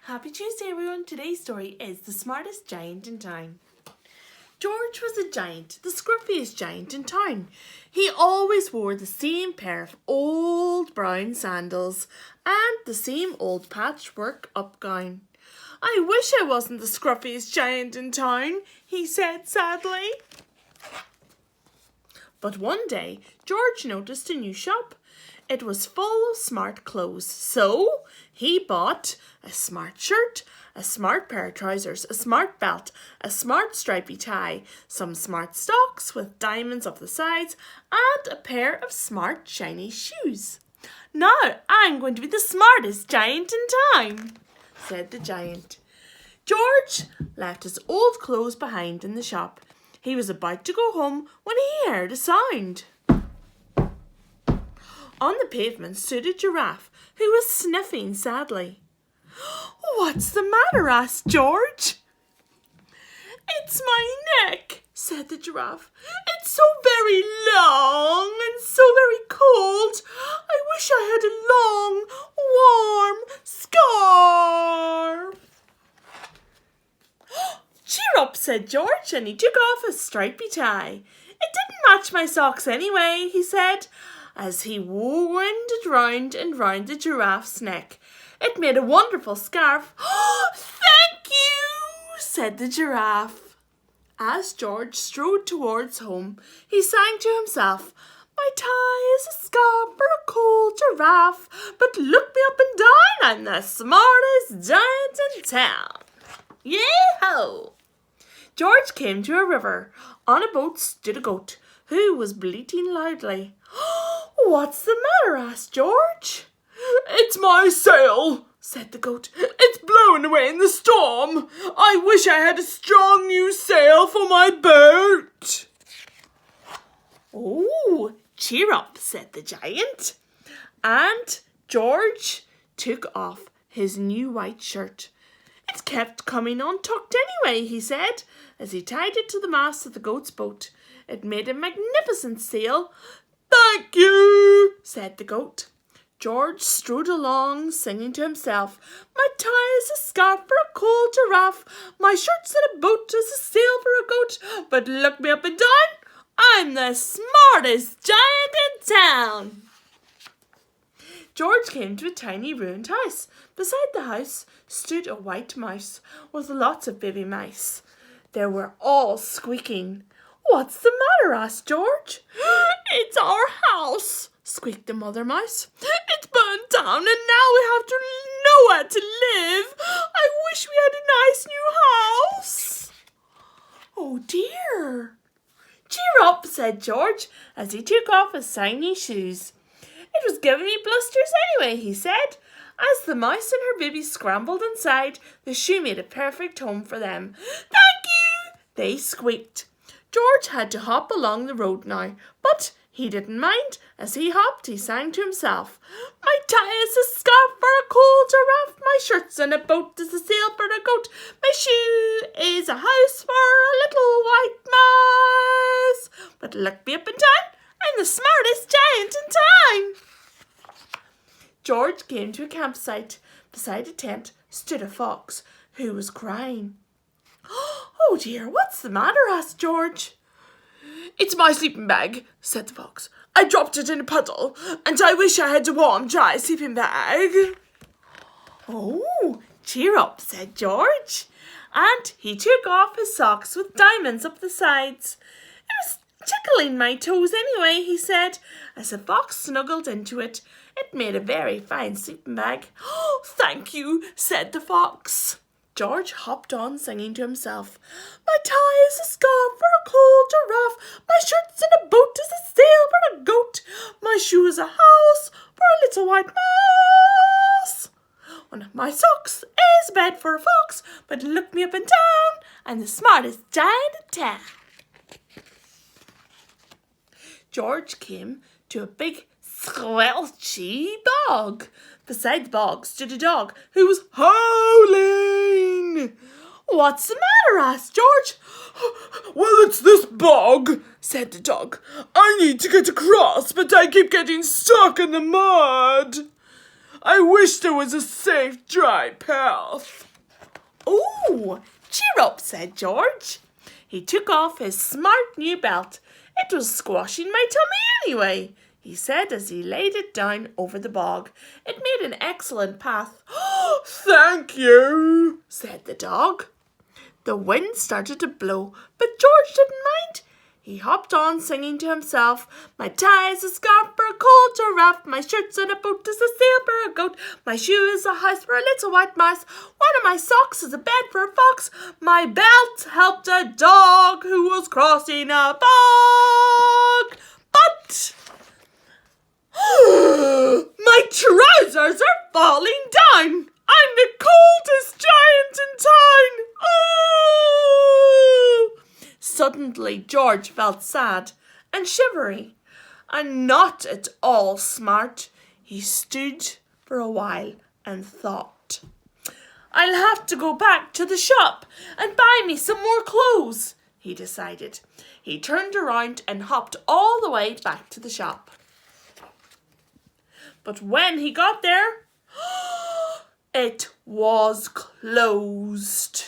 Happy Tuesday, everyone. Today's story is The Smartest Giant in Town. George was a giant, the scruffiest giant in town. He always wore the same pair of old brown sandals and the same old patchwork upgown. I wish I wasn't the scruffiest giant in town, he said sadly. But one day, George noticed a new shop. It was full of smart clothes, so he bought a smart shirt, a smart pair of trousers, a smart belt, a smart stripy tie, some smart socks with diamonds up the sides, and a pair of smart shiny shoes. "Now I'm going to be the smartest giant in town," said the giant. George left his old clothes behind in the shop. He was about to go home when he heard a sound. On the pavement stood a giraffe who was sniffing sadly. "What's the matter?" asked George. "It's my neck," said the giraffe. "It's so very long and so very cold. I wish I had a long, warm scarf." "Cheer up," said George, and he took off his stripy tie. "It didn't match my socks anyway," he said, as he wound it round and round the giraffe's neck. It made a wonderful scarf. "Thank you," said the giraffe. As George strode towards home, he sang to himself, "My tie is a scarf for a cold giraffe, but look me up and down, I'm the smartest giant in town. Yee-ho!" George came to a river. On a boat stood a goat, who was bleating loudly. "What's the matter?" asked George. "It's my sail," said the goat. "It's blown away in the storm. I wish I had a strong new sail for my boat." "Oh, cheer up," said the giant. And George took off his new white shirt. "It's kept coming untucked anyway," he said, as he tied it to the mast of the goat's boat. It made a magnificent sail. "Thank you," said the goat. George strode along, singing to himself, "My tie is a scarf for a cold giraffe. My shirt's in a boat as a sail for a goat. But look me up and down, I'm the smartest giant in town." George came to a tiny ruined house. Beside the house stood a white mouse with lots of baby mice. They were all squeaking. "What's the matter?" asked George. "It's our house," squeaked the mother mouse. "It's burned down and now we have nowhere to live. I wish we had a nice new house." "Oh dear." "Cheer up," said George, as he took off his shiny shoes. "It was giving me blisters anyway," he said. As the mouse and her baby scrambled inside, the shoe made a perfect home for them. "Thank you," they squeaked. George had to hop along the road now, but he didn't mind. As he hopped, he sang to himself, "My tie is a scarf for a cold giraffe. My shirt's in a boat as a sail for a goat. My shoe is a house for a little white mouse. But look me up and down, I'm the smartest giant in town." George came to a campsite. Beside a tent stood a fox, who was crying. "Oh dear, what's the matter?" asked George. "It's my sleeping bag," said the fox. "I dropped it in a puddle, and I wish I had a warm, dry sleeping bag." "Oh, cheer up," said George. And he took off his socks with diamonds up the sides. "It was tickling my toes anyway," he said, as the fox snuggled into it. It made a very fine sleeping bag. "Thank you," said the fox. George hopped on, singing to himself, "My tie is a scarf for a cold giraffe. My shirt's in a boat as a sail for a goat. My shoe is a house for a little white mouse. One of my socks is a bed for a fox. But look me up and down, I'm the smartest giant in town." George came to a big squelchy bog. Beside the bog stood a dog who was howling. "What's the matter?" asked George. "Well, it's this bog," said the dog. "I need to get across, but I keep getting stuck in the mud. I wish there was a safe, dry path. Oh, cheer up, said George. He took off his smart new belt. It was squashing my tummy anyway, he said as he laid it down over the bog. It made an excellent path. Oh, thank you, said the dog. The wind started to blow, but George didn't mind. He hopped on, singing to himself, my tie is a scarf for a cold giraffe, my shirt's on a boat is a sail for a goat, my shoe is a house for a little white mouse, one of my socks is a bed for a fox, my belt helped a dog who was crossing a bog. But my trousers are falling down. I'm the coldest giant in town. Oh! Suddenly George felt sad and shivery and not at all smart. He stood for a while and thought, I'll have to go back to the shop and buy me some more clothes, he decided. He turned around and hopped all the way back to the shop. But when he got there, it was closed.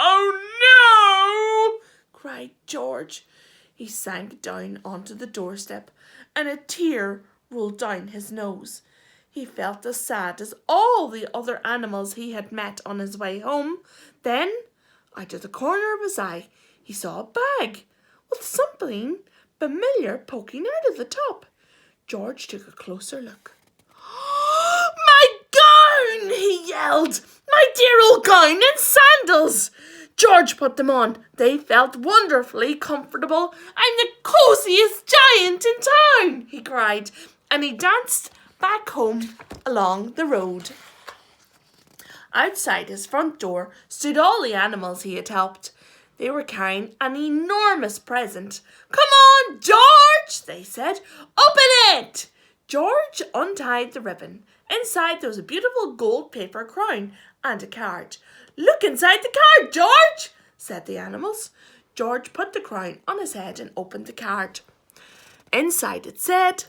Oh no! Cried George. He sank down onto the doorstep and a tear rolled down his nose. He felt as sad as all the other animals he had met on his way home. Then, out of the corner of his eye, he saw a bag with something familiar poking out of the top. George took a closer look. My gown! He yelled. My dear old gown and sandals! George put them on. They felt wonderfully comfortable. I'm the cosiest giant in town, he cried, and he danced back home along the road. Outside his front door stood all the animals he had helped. They were carrying an enormous present. Come on, George, they said. Open it! George untied the ribbon. Inside there was a beautiful gold paper crown and a card. Look inside the card, George, said the animals. George put the crown on his head and opened the card. Inside it said,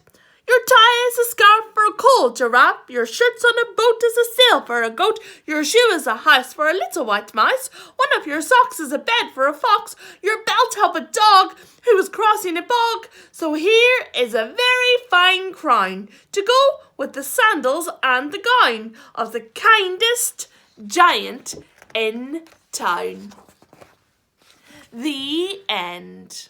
your tie is a scarf for a cold giraffe, your shirt's on a boat is a sail for a goat, your shoe is a house for a little white mouse, one of your socks is a bed for a fox, your belt helped a dog who was crossing a bog. So here is a very fine crown to go with the sandals and the gown of the kindest giant in town. The end.